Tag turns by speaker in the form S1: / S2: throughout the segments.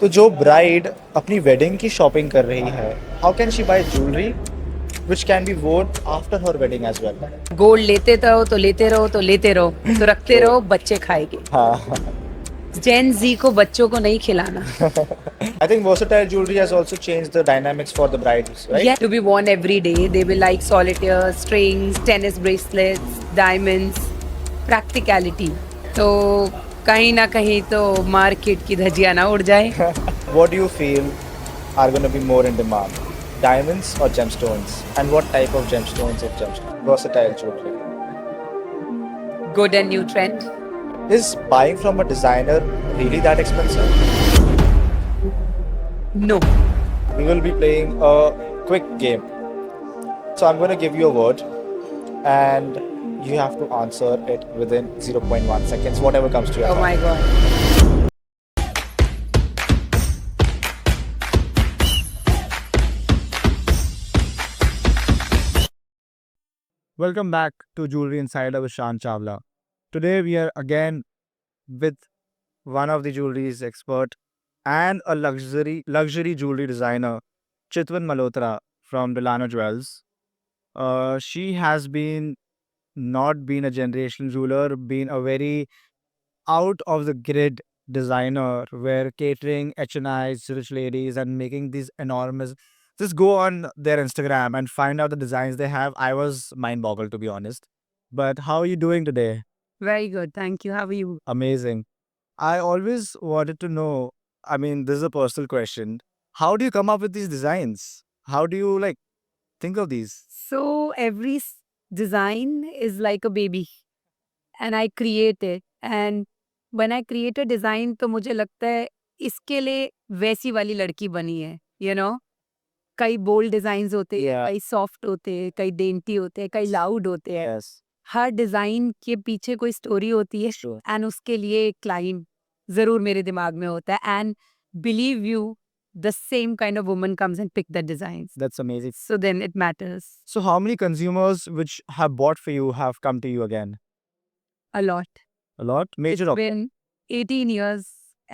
S1: तो जो ब्राइड अपनी वेडिंग की शॉपिंग कर रही है, how can she buy jewellery which can be worn after her wedding as well?
S2: Gold लेते रहो तो लेते रहो तो लेते रहो तो रखते
S1: ट्रू।
S2: रहो, बच्चे खाएंगे।
S1: हाँ।
S2: जेन जी को बच्चों को नहीं खिलाना।
S1: I think versatile jewelry has also changed the dynamics for the brides, right?
S2: Yeah, to be worn every day. They will like solitaire, strings, tennis bracelets, diamonds, practicality. तो कहीं ना कहीं तो मार्केट की धज्जियां ना उड़ जाए।
S1: What do you feel are going to be more in demand? Diamonds or gemstones? And what type of gemstones if gemstones? Versatile jewelry.
S2: Good and new trend.
S1: Is buying from a designer really that expensive?
S2: No.
S1: We will be playing a quick game. So I'm going to give you a word and you have to answer it within zero point 0.1 seconds, whatever comes to your
S2: Oh my
S1: thought.
S2: god.
S3: Welcome back to Jewelry Insider with Shan Chawla. Today we are again with one of the jewelry's expert and a luxury jewelry designer, Chitwan Malhotra from Delano Jewels. She has been not been a generational jeweler, been a very out of the grid designer where catering HNIs, rich ladies, and making these enormous. Just go on their Instagram and find out the designs they have. I was mind boggled to be honest. But how are you doing today?
S2: Very good. Thank you. How are you?
S3: Amazing. I always wanted to know. I mean, this is a personal question. How do you come up with these designs? How do you like think of these?
S2: So every design is like a baby and I create it. And when I create a design तो मुझे लगता है इसके लिए वैसी वाली लड़की बनी है, you know? कई बोल्ड डिजाइन होते हैं,
S3: Yeah.
S2: कई सॉफ्ट होते हैं, कई डेंटी होते हैं, कई लाउड होते हैं।
S3: Yes.
S2: हर डिजाइन के पीछे कोई स्टोरी होती है
S3: Sure.
S2: एंड उसके लिए एक क्लाइंब जरूर मेरे दिमाग में होता है and believe you the same kind of woman comes and pick the design
S3: That's amazing.
S2: So then it matters
S3: So, how many consumers which have bought for you have come to you again?
S2: A lot
S3: A lot? Major of
S2: been 18 years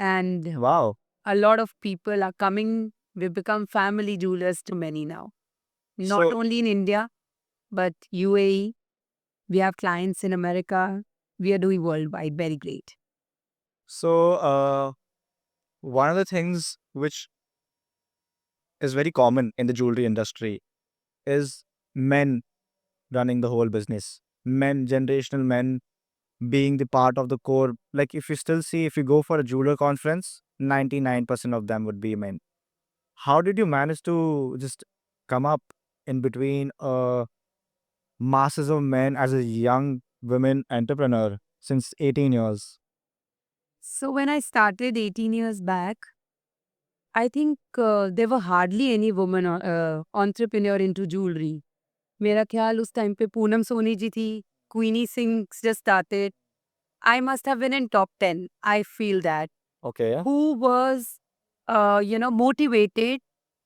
S2: and
S3: wow.
S2: a lot of people are coming. We've become family jewelers to many now, not
S3: So,
S2: only in India but UAE. We have clients in America. We are doing worldwide. Very great.
S3: so, one of the things which is very common in the jewelry industry is men running the whole business. Men, generational men being the part of the core. Like if you still see, if you go for a jeweler conference, 99% of them would be men. How did you manage to just come up in between masses of men as a young women entrepreneur since 18 years?
S2: So when I started 18 years back, I think there were hardly any women entrepreneur into jewelry. मेरा ख्याल उस time पे पूनम सोनी जी थी, क्वीनी Singh just started. I must have been in top 10. I feel that.
S3: Okay.
S2: Who was, motivated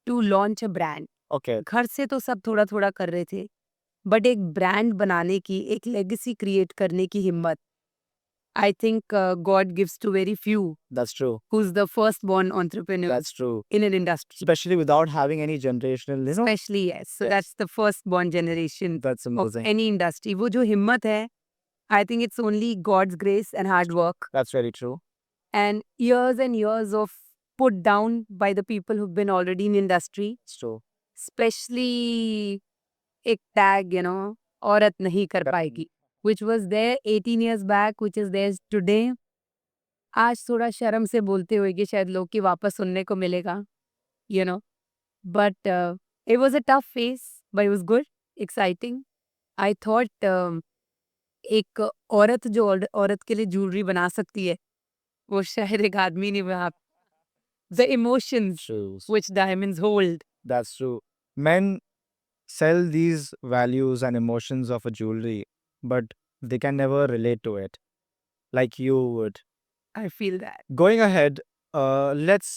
S2: to launch a brand.
S3: Okay.
S2: घर से तो सब थोड़ा थोड़ा कर रहे थे, बट एक ब्रांड बनाने की, एक लेगेसी क्रिएट करने की हिम्मत I think God gives to very few.
S3: That's true.
S2: Who's the first-born entrepreneur
S3: That's true.
S2: in an industry.
S3: Especially without having any generational,
S2: Especially, yes. So
S3: Yes.
S2: that's the first-born generation
S3: That's
S2: of
S3: amazing.
S2: any industry. वो जो हिम्मत है, I think it's only God's grace and hard work
S3: That's very true.
S2: and years of put down by the people who've been already in industry.
S3: It's true.
S2: Especially एक tag, औरत नहीं कर पाएगी, which was there 18 years back, which is there today. आज थोड़ा शर्म से बोलते हुए कि शायद लोग की वापस सुनने को मिलेगा, you know. But it was a tough phase, but it was good, exciting. I thought एक औरत जो औरत के लिए ज्वेलरी बना सकती है, वो शायद एक आदमी नहीं बना. The emotions
S3: True.
S2: which diamonds hold.
S3: That's true. Men sell these values and emotions of a jewelry, but they can never relate to it like you would.
S2: I feel that.
S3: Going ahead, let's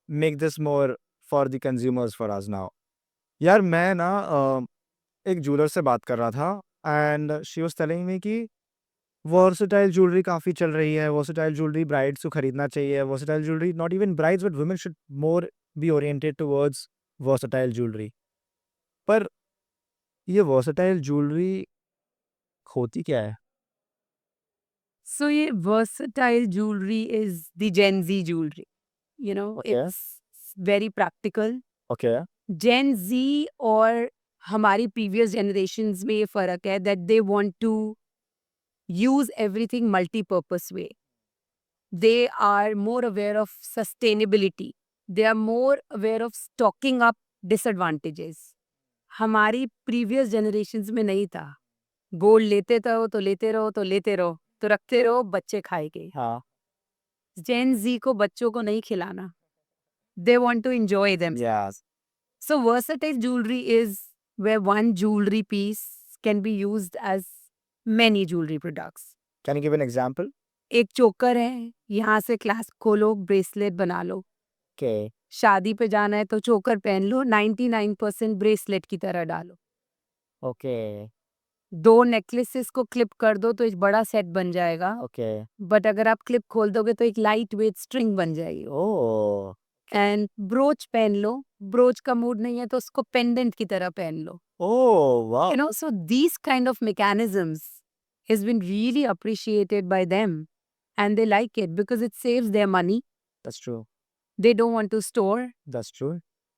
S3: make this more for the consumers for us now. यार मैं ना एक jeweler से बात कर रहा था and she was telling me कि वर्सेटाइल ज्वेलरी काफ़ी चल रही है, वर्सेटाइल ज्वेलरी ब्राइड्स को खरीदना चाहिए, versatile jewellery not even brides but women should more be oriented towards versatile jewellery. पर ये वर्सेटाइल ज्वेलरी होती क्या है?
S2: So ये versatile jewelry is the Gen Z jewelry. You know,
S3: Okay.
S2: it's very practical.
S3: Okay,
S2: Gen Z और हमारी previous generations में ये फर्क है that they want to use everything multi-purpose way. They are more aware of sustainability. They are more aware of stocking up disadvantages. हमारी previous generations में नहीं था. गोल्ड लेते रहो तो लेते रहो तो लेते रहो तो रखते रहो, बच्चे खाएंगे.
S3: हाँ,
S2: जेन जी को बच्चों को नहीं खिलाना. They want to enjoy them.
S3: Yes,
S2: So versatile jewelry is where one jewelry piece can be used as many jewelry products.
S3: Can you give an example?
S2: एक चोकर है, यहाँ से क्लास्प खोलो, ब्रेसलेट बना लो.
S3: ओके,
S2: शादी पे जाना है तो चोकर पहन लो, 99% ब्रेसलेट की तरह डालो.
S3: ओके,
S2: 2 नेकलेसेस को क्लिप कर दो तो एक बड़ा सेट बन जाएगा.
S3: ओके,
S2: बट अगर आप क्लिप खोल दोगे तो एक लाइट वेट स्ट्रिंग बन जाएगी.
S3: ओह,
S2: एंड ब्रोच पहन लो. ब्रोच का मूड नहीं है तो उसको पेंडेंट की तरह पहन लो.
S3: ओह, wow,
S2: You know, so these kind of mechanisms has been really appreciated by them, and they like it because it saves their money.
S3: That's true,
S2: They don't want to store,
S3: that's true,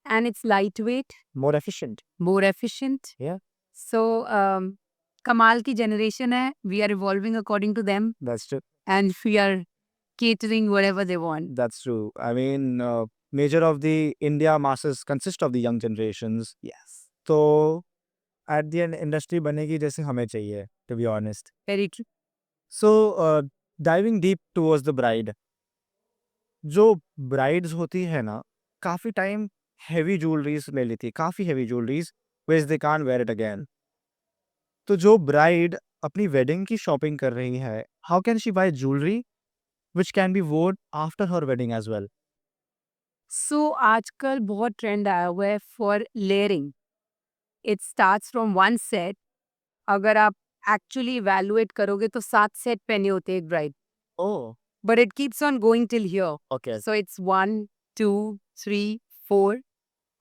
S2: and it's lightweight,
S3: more efficient,
S2: more efficient.
S3: Yeah.
S2: So कमाल की generation है. We are evolving according to them,
S3: that's true,
S2: and we are catering whatever they want.
S3: That's true. I mean major of the India masses consist of the young generations,
S2: Yes,
S3: तो at the end industry बनेगी जैसे हमें चाहिए, to be honest.
S2: very true.
S3: So diving deep towards the bride, जो brides होती है ना, काफ़ी टाइम हेवी ज्वेलरीज ले लेती है, काफ़ी heavy jewelleries which they can't where it again. तो जो ब्राइड अपनी वेडिंग की शॉपिंग कर रही है, how can she buy jewellery which can be worn after her wedding as well?
S2: So आजकल बहुत ट्रेंड आया हुआ है for layering. It starts from one set. अगर आप एक्चुअली इवैल्यूएट करोगे तो 7 सेट पहने होते हैं एक bride.
S3: Oh,
S2: But it keeps on going till here.
S3: Okay,
S2: So it's 1, 2, 3, 4.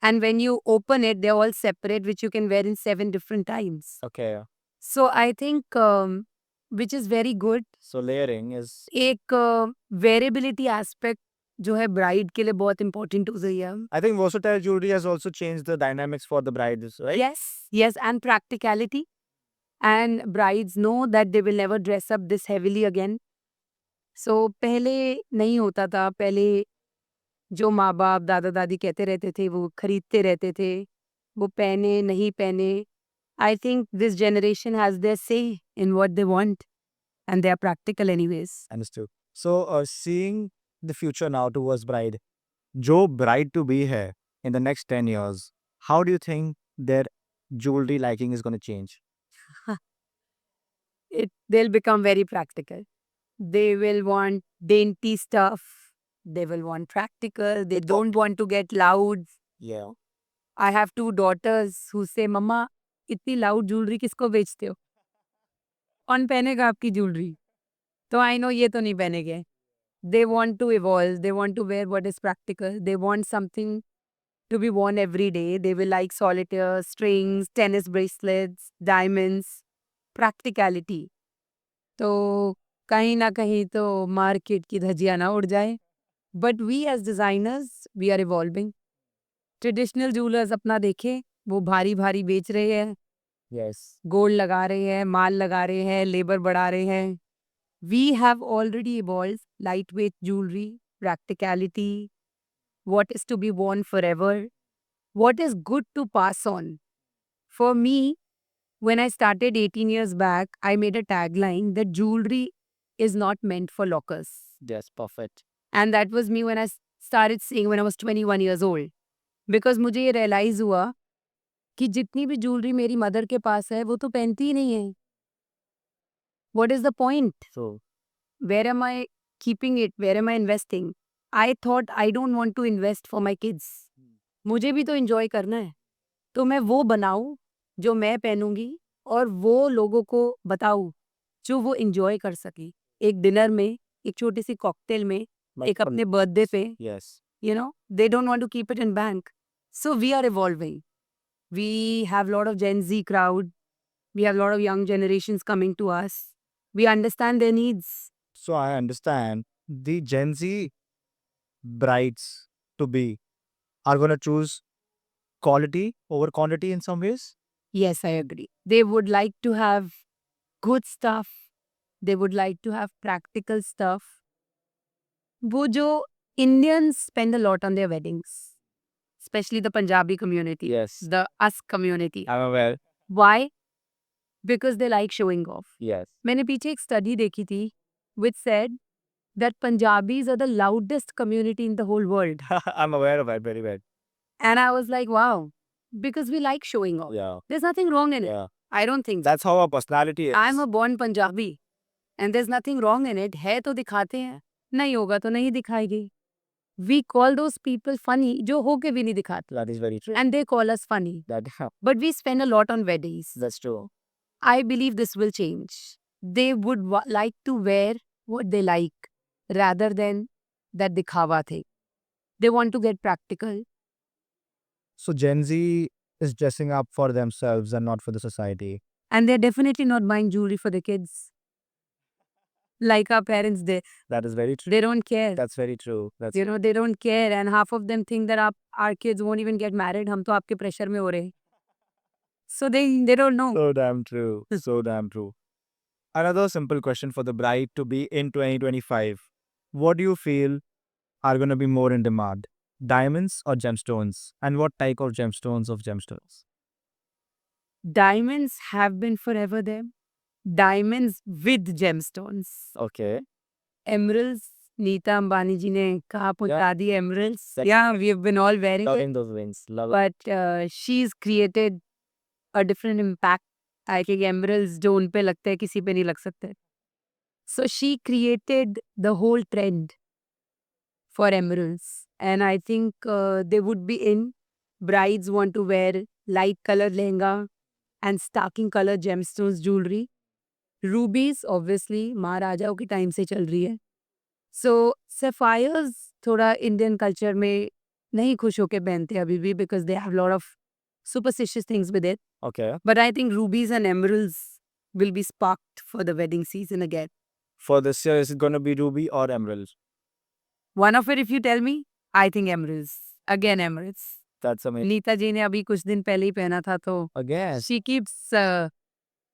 S2: And when you open it, they're all separate, which you can wear in 7 different times.
S3: Okay,
S2: So I think, which is very good.
S3: So layering is
S2: एक variability aspect जो है bride के लिए बहुत important हो गई है.
S3: I think versatile jewelry has also changed the dynamics for the brides, right?
S2: Yes, and practicality. And brides know that they will never dress up this heavily again. So पहले नहीं होता था. पहले जो माँ बाप दादा दादी कहते रहते थे वो खरीदते रहते थे. वो पहने नहीं पहने. I think this generation has their say in what they want, and they are practical anyways.
S3: Understood. So, seeing the future now towards bride, जो bride to be है in the next 10 years, how do you think their jewelry liking is going to change?
S2: They'll become very practical. They will want dainty stuff. They will want practical. They don't want to get loud.
S3: Yeah.
S2: I have 2 daughters who say, "Mama, इतनी loud jewelry किसको बेचते हो? कौन पहनेगा आपकी jewelry?" तो I know ये तो नहीं पहनेंगे. They want to evolve. They want to wear what is practical. They want something to be worn every day. They will like solitaire, strings, tennis bracelets, diamonds, practicality. तो कहीं ना कहीं तो मार्केट की धज्जियां ना उड़ जाए. But we as designers we are evolving. Traditional jewellers अपना देखें, वो भारी भारी बेच रहे हैं,
S3: Yes.
S2: गोल्ड लगा रहे हैं, माल लगा रहे हैं, लेबर बढ़ा रहे हैं. We have already evolve light weight jewellery, practicality, what is to be worn forever, what is good to pass on. For me, when I started 18 years back, I made a tagline that jewelry is not meant for lockers.
S3: Yes, perfect.
S2: And that was me when I started seeing when I was 21 years old. Because मुझे ये realize हुआ कि जितनी भी jewelry मेरी mother के पास है वो तो पहनती ही नहीं है. What is the point?
S3: So,
S2: Where am I keeping it? Where am I investing? I thought I don't want to invest for my kids. मुझे भी तो enjoy करना है. तो मैं वो बनाऊं जो मैं पहनूंगी और वो लोगों को बताऊं जो वो enjoy कर सके एक डिनर में एक छोटी सी कॉकटेल में एक अपने बर्थडे पे
S3: Yes.
S2: you know they don't want to keep it in bank. So we are evolving. We have a lot of Gen Z crowd. We have a lot of young generations coming to us. We understand their needs.
S3: So I understand the Gen Z brides to be are going to choose quality over quantity in some ways.
S2: Yes, I agree. They would like to have good stuff. They would like to have practical stuff. वो जो Indians spend a lot on their weddings, especially the Punjabi community,
S3: Yes.
S2: the us community.
S3: I'm aware.
S2: Why? Because they like showing off.
S3: Yes.
S2: मैंने पीछे एक study देखी थी which said that Punjabis are the loudest community in the whole world.
S3: I'm aware of it very well.
S2: And I was like, wow, because we like showing off.
S3: Yeah.
S2: There's nothing wrong in it.
S3: Yeah.
S2: I don't think so.
S3: That's how our personality is.
S2: I'm a born Punjabi and there's nothing wrong in it. है तो दिखाते हैं, नहीं होगा तो नहीं दिखाएगी. We call those people funny जो होके भी नहीं दिखाते.
S3: That is very true.
S2: And they call us funny.
S3: That
S2: But we spend a lot on weddings.
S3: that's true.
S2: I believe this will change. They would like to wear what they like rather than that dikhawa thing. They want to get practical.
S3: So Gen Z is dressing up for themselves and not for the society.
S2: And they're definitely not buying jewelry for the kids. Like our parents did.
S3: That is very true.
S2: They don't care.
S3: That's very true. That's
S2: You know, they don't care. And half of them think that our kids won't even get married. हम तो आपके pressure में हो रहे हैं. So they don't know.
S3: so damn true. So damn true. Another simple question for the bride to be in 2025. What do you feel are going to be more in demand? Diamonds or gemstones? And what type of gemstones?
S2: Diamonds have been forever there. Diamonds with gemstones.
S3: Okay.
S2: Emeralds. Neeta Ambani ji ne kaha pahuncha di emeralds.
S3: That-
S2: Yeah, we have been all wearing it.
S3: Loving those wings. Love it.
S2: But she's created a different impact. I think emeralds जो उन पे लगते हैं किसी पे नहीं लग सकते. So she created the whole trend for emeralds. And I think they would be in. Brides want to wear light colored lehenga and stocking color gemstones jewelry. Rubies, obviously, महाराजाओं के टाइम से चल रही है. So sapphires थोड़ा Indian culture में नहीं खुश होके पहनते अभी भी because they have a lot of superstitious things with it.
S3: Okay.
S2: But I think rubies and emeralds will be sparked for the wedding season again.
S3: For this year, is it going to be ruby or emerald?
S2: One of it, if you tell me, I think emeralds. Again, emeralds.
S3: That's amazing.
S2: Nita जी ने अभी कुछ दिन पहले ही पहना था तो
S3: Again.
S2: she keeps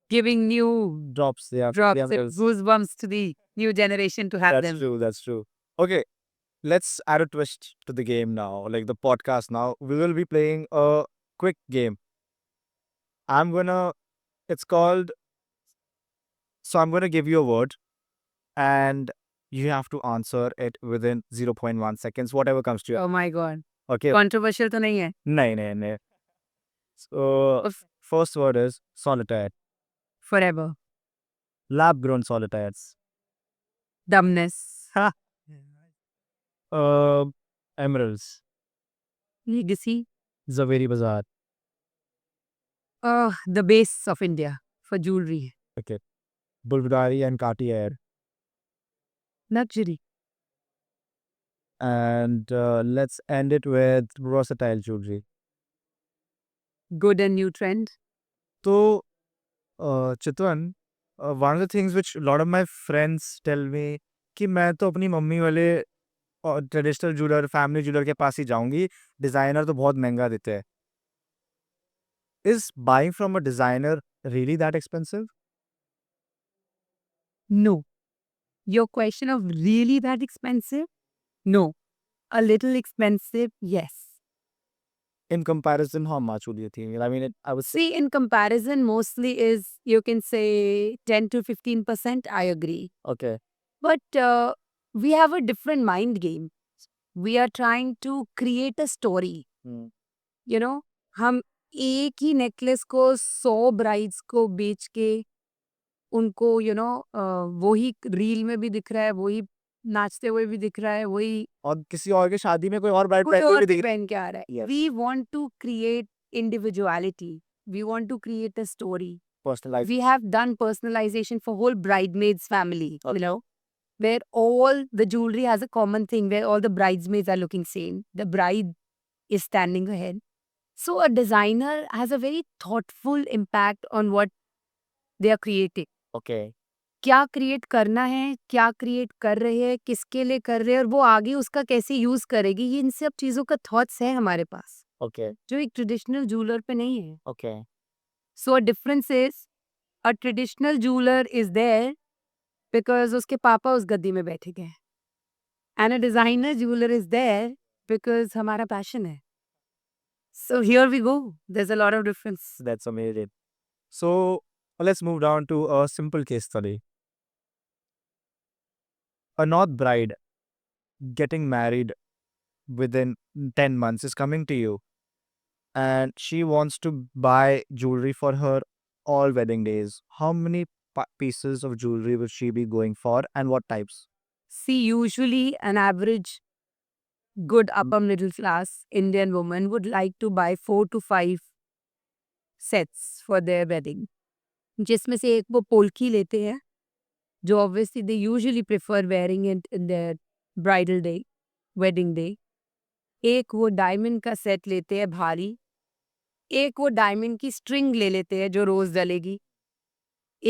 S2: giving new
S3: Drops. Yeah.
S2: drops
S3: the
S2: and
S3: emeralds.
S2: goosebumps to the new generation to have
S3: That's
S2: them.
S3: true. That's true. Okay. Let's add a twist to the game now, like the podcast now. We will be playing a quick game. It's called, so I'm going to give you a word and you have to answer it within 0.1 seconds, whatever comes to you.
S2: Oh my god.
S3: Okay.
S2: Controversial तो नहीं है.
S3: No. So,
S2: Of-
S3: first word is solitaire.
S2: Forever.
S3: Lab grown solitaires.
S2: Dumbness.
S3: Emeralds.
S2: Legacy.
S3: Zaveri Bazaar.
S2: The base of India for jewelry.
S3: Bulgari and Cartier.
S2: Luxury.
S3: And let's end it with versatile jewelry.
S2: Good and new trend.
S3: So, Chitwan, one of the things which a lot of my friends tell me कि मैं तो अपनी mummy वाले traditional jeweller family jeweller के पास ही जाऊंगी designer तो बहुत महंगा देते हैं. Is buying from a designer really that expensive?
S2: No. Your question of really that expensive? No. A little expensive, yes.
S3: In comparison, how much would you think? I mean, I would say
S2: See, in comparison, mostly is, you can say 10 to 15%, I agree.
S3: okay.
S2: But we have a different mind game. We are trying to create a story. You know, हम एक ही necklace को 100 brides को बेच के उनको वही reel में भी दिख रहा है, वही नाचते हुए भी दिख रहा है, वही
S3: और किसी और की शादी में कोई और ब्राइड
S2: कोई
S3: पहनते
S2: और
S3: हुए
S2: भी
S3: दिख
S2: पहन के आ रहा है.
S3: Yes.
S2: We want to create individuality. We want to create a story.
S3: Personalized.
S2: We have done personalization for whole bridesmaids family,
S3: Okay.
S2: you know, where all the jewelry has a common thing, where all the bridesmaids are looking same. The bride is standing ahead. So a designer has a very thoughtful impact on what they are creating.
S3: Okay.
S2: क्या create करना है, क्या create कर रहे हैं, किसके लिए कर रहे हैं और वो आगे उसका कैसे यूज करेगी, ये इन सब चीजों का थॉट्स है हमारे पास,
S3: Okay.
S2: जो एक ट्रेडिशनल जूलर पे नहीं है.
S3: Okay.
S2: So a difference is a traditional jeweller is there because उसके पापा उस गद्दी में बैठे गए and a designer jeweller is there because हमारा पैशन है. So here we go, there is a lot of difference.
S3: That's amazing. So let's move down to a simple case study. A North bride getting married within 10 months is coming to you and she wants to buy jewelry for her all wedding days. How many pieces of jewelry will she be going for and what types?
S2: See, usually an average good upper middle class Indian woman would like to buy 4 to 5 sets for their wedding. जिसमें से एक वो पोल्की लेते हैं, जो obviously they usually prefer wearing it in their bridal day, wedding day. एक वो diamond का सेट लेते हैं भारी, एक वो डायमंड की स्ट्रिंग ले लेते हैं जो रोज डलेगी,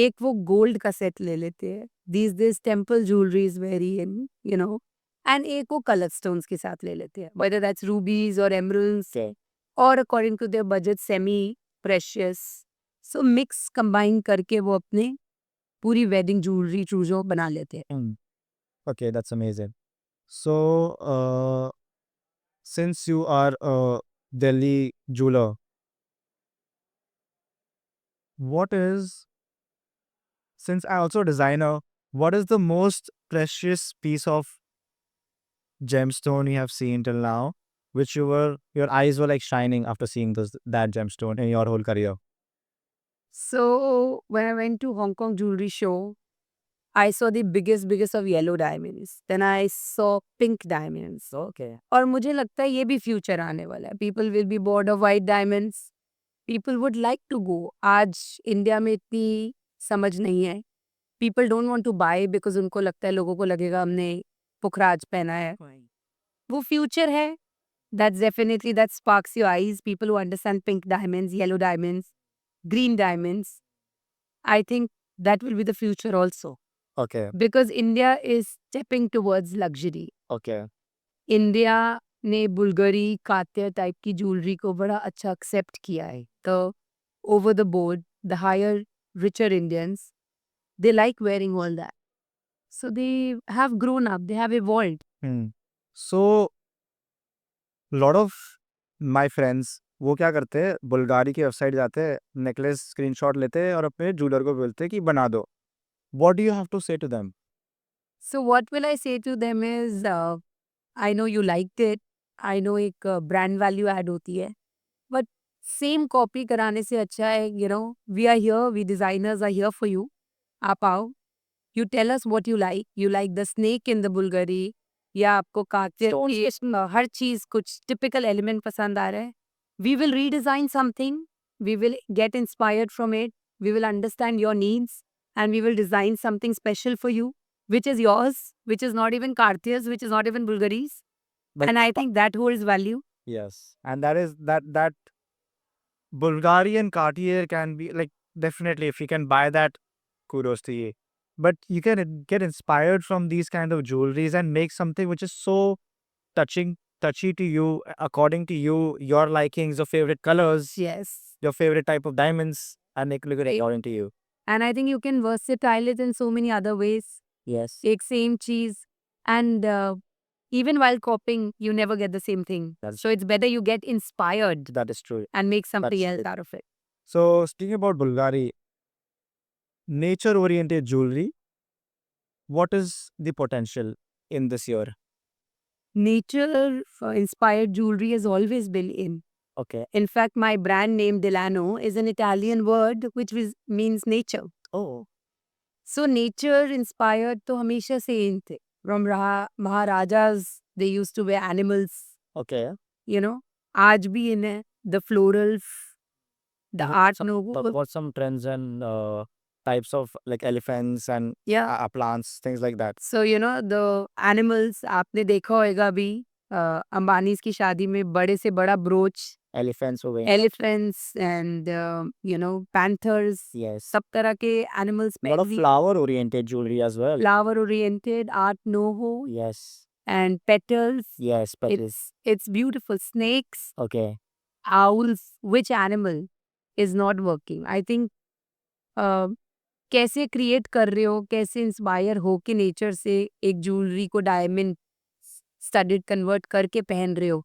S2: एक वो गोल्ड का सेट ले लेते हैं. These temple jewelry is very in, you know. And एक वो कलर स्टोन्स के साथ ले लेते हैं, whether that's rubies or emeralds or according to their budget semi precious. So mix combine करके वो अपने पूरी वेडिंग ज्वेलरी चूजो बना लेते हैं.
S3: Okay, that's amazing. So, since you are a Delhi jeweler, what is, since I also a designer, what is the most precious piece of gemstone you have seen till now, which your eyes were like shining after seeing that gemstone in your whole career?
S2: So when I went to Hong Kong jewelry show, I saw the biggest of yellow diamonds. Then I saw pink diamonds.
S3: Okay.
S2: और मुझे लगता है ये भी future आने वाला है. People will be bored of white diamonds. People would like to go. आज इंडिया में इतनी समझ नहीं है. People don't want to buy because उनको लगता है लोगों को लगेगा हमने पुखराज पहना है. वो फ्यूचर है. That's definitely, that sparks your eyes. People who understand pink diamonds, yellow diamonds, green diamonds. I think that will be the future also.
S3: Okay.
S2: Because India is stepping towards luxury.
S3: Okay.
S2: India ने Bulgari Cartier type की jewellery को बड़ा अच्छा accept किया है. तो over the board the higher richer Indians they like wearing all that. So they have grown up, they have evolved.
S3: So, lot of my friends वो क्या करते हैं, बुल्गारी की वेबसाइट जाते हैं, नेकलेस स्क्रीनशॉट लेते हैं और अपने ज्वेलर को बोलते हैं कि बना दो. What do you have to say to them?
S2: So what will I say to them is, I know you liked it. I know एक brand value add होती है. But same copy कराने से अच्छा है, you know, we are here, we designers are here for you. आप आओ. You tell us what you like. You like the snake in the Bulgari या आपको कांटे हर चीज कुछ typical element पसंद आ रहा है. We will redesign something. We will get inspired from it. We will understand your needs and we will design something special for you, which is yours, which is not even Cartier's, which is not even Bulgari's.
S3: But-
S2: And I think that holds value.
S3: Yes, and that is that Bulgarian Cartier can be like, definitely if you can buy that, kudos to you. But you can get inspired from these kind of jewelries and make something which is so touchy to you, according to you, your likings, your favorite colors,
S2: Yes.
S3: your favorite type of diamonds, and make it look according to you.
S2: And I think you can versatile it in so many other ways.
S3: Yes.
S2: Take same cheese. And even while copying, you never get the same thing.
S3: That's-
S2: So it's better you get inspired
S3: That is true.
S2: and make something
S3: That's
S2: else
S3: true.
S2: out of it.
S3: So speaking about Bulgari, nature-oriented jewelry, what is the potential in this year?
S2: Nature inspired jewelry has always been in.
S3: Okay.
S2: In fact, my brand name Delano is an Italian word which means nature.
S3: Oh.
S2: So nature inspired तो हमेशा से in थे. From Maharajas, they used to wear animals,
S3: Okay.
S2: you know. आज भी in है. The florals, the Art
S3: Some,
S2: Nouveau.
S3: what some trends and types of like elephants and
S2: Yeah.
S3: plants, things like that.
S2: So you know the animals आपने देखा होगा अभी अंबानीज की शादी में बड़े से बड़ा broach
S3: Elephants over.
S2: elephants and you know panthers
S3: Yes.
S2: सब तरह के animals
S3: A lot of flower oriented jewelry as well.
S2: flower oriented art novo
S3: Yes.
S2: and petals.
S3: Yes, petals.
S2: It's beautiful. Snakes,
S3: Okay.
S2: owls, which animal is not working? I think कैसे create कर रहे हो, कैसे inspire हो के nature से एक jewellery को डायमंड स्टडीड कन्वर्ट करके पहन रहे हो,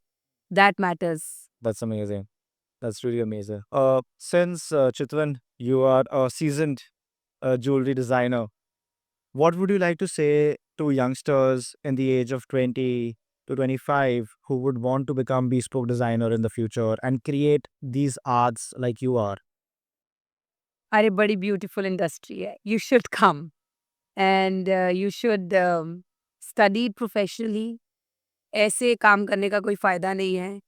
S2: that matters.
S3: That's amazing. That's really amazing. Since Chitwan, you are a seasoned jewelry designer, what would you like to say to youngsters in the age of 20 to 25 who would want to become bespoke designer in the future and create these arts like you are?
S2: अरे बड़ी beautiful industry है. You should come and you should study professionally. ऐसे काम करने का कोई फायदा नहीं है.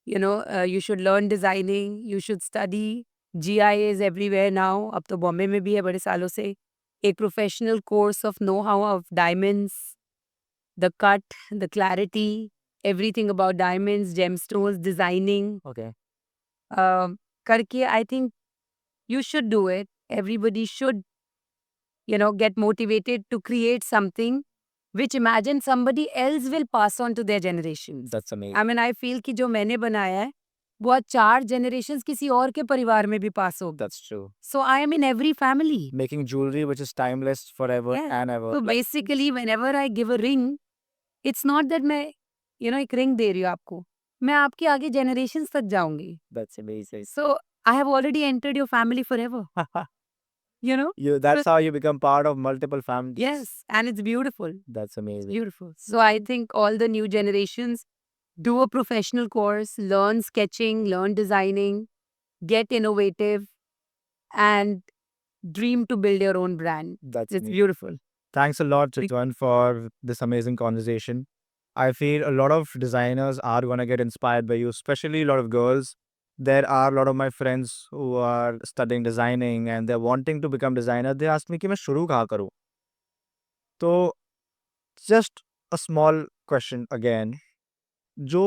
S2: You know, you should learn designing, you should study. GIA is everywhere now. अब तो बॉम्बे में भी है बड़े सालों से. एक professional course of know how of diamonds, the cut, the clarity, everything about diamonds, gemstones, designing
S3: Okay.
S2: करके I think you should do it. Everybody should, you know, get motivated to create something which imagine somebody else will pass on to their generations.
S3: That's amazing.
S2: I mean, I feel कि जो मैंने बनाया है वो आज 4 generations किसी और के परिवार में भी पास होगा.
S3: That's true.
S2: So I am in every family.
S3: Making jewelry which is timeless forever
S2: Yeah.
S3: and ever.
S2: So basically, whenever I give a ring, it's not that मैं, you know, एक ring दे रही हूँ आपको. मैं आपके आगे generations तक जाऊंगी.
S3: That's amazing.
S2: So I have already entered your family forever. You know?
S3: That's how you become part of multiple families.
S2: Yes, and it's beautiful.
S3: That's amazing.
S2: Beautiful. So I think all the new generations do a professional course, learn sketching, learn designing, get innovative, and dream to build your own brand.
S3: That's
S2: It's
S3: amazing.
S2: beautiful.
S3: Thanks a lot, Chitwan, for this amazing conversation. I feel a lot of designers are going to get inspired by you, especially a lot of girls. There are a lot of my friends who are studying designing and they're wanting to become designer. They ask me कि मैं शुरू कहाँ करूँ? तो just a small question again. जो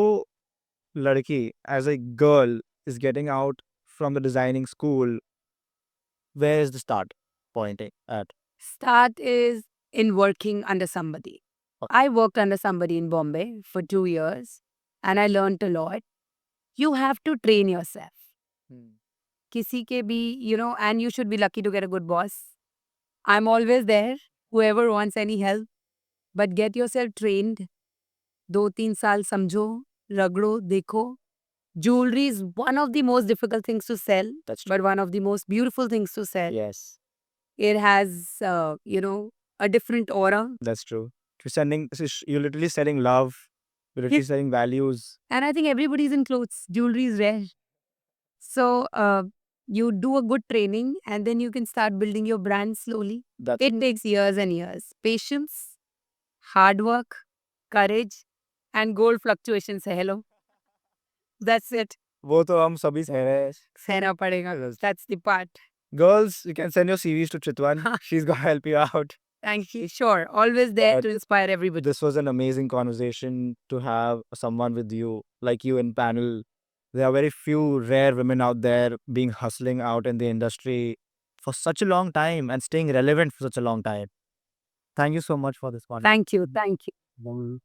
S3: लड़की as a girl is getting out from the designing school, where is the start pointing at?
S2: Start is in working under somebody. I worked under somebody in Bombay for 2 years and I learned a lot. You have to train yourself. किसी के भी, you know, and you should be lucky to get a good boss. I'm always there, whoever wants any help. But get yourself trained. 2-3 साल समझो, रगड़ो, देखो. Jewelry is one of the most difficult things to sell,
S3: That's
S2: but one of the most beautiful things to sell.
S3: Yes,
S2: It has, you know, a different aura.
S3: that's true. You're literally selling love. You're literally
S2: Yes.
S3: selling values.
S2: And I think everybody's in clothes. Jewelry is rare. So you do a good training and then you can start building your brand slowly.
S3: That's
S2: It takes years and years. Patience, hard work, courage, and gold fluctuations. Hello. That's it.
S3: वो तो हम सभी सह रहे हैं.
S2: सहना पड़ेगा.
S3: Yes.
S2: That's the part.
S3: Girls, you can send your CVs to Chitwan. She's gonna help you out.
S2: Thank you. Sure. Always there
S3: But-
S2: to inspire everybody.
S3: This was an amazing conversation to have someone with you, like you in panel. There are very few rare women out there being hustling out in the industry for such a long time and staying relevant for such a long time. Thank you so much for this conversation.
S2: Thank you. Thank you.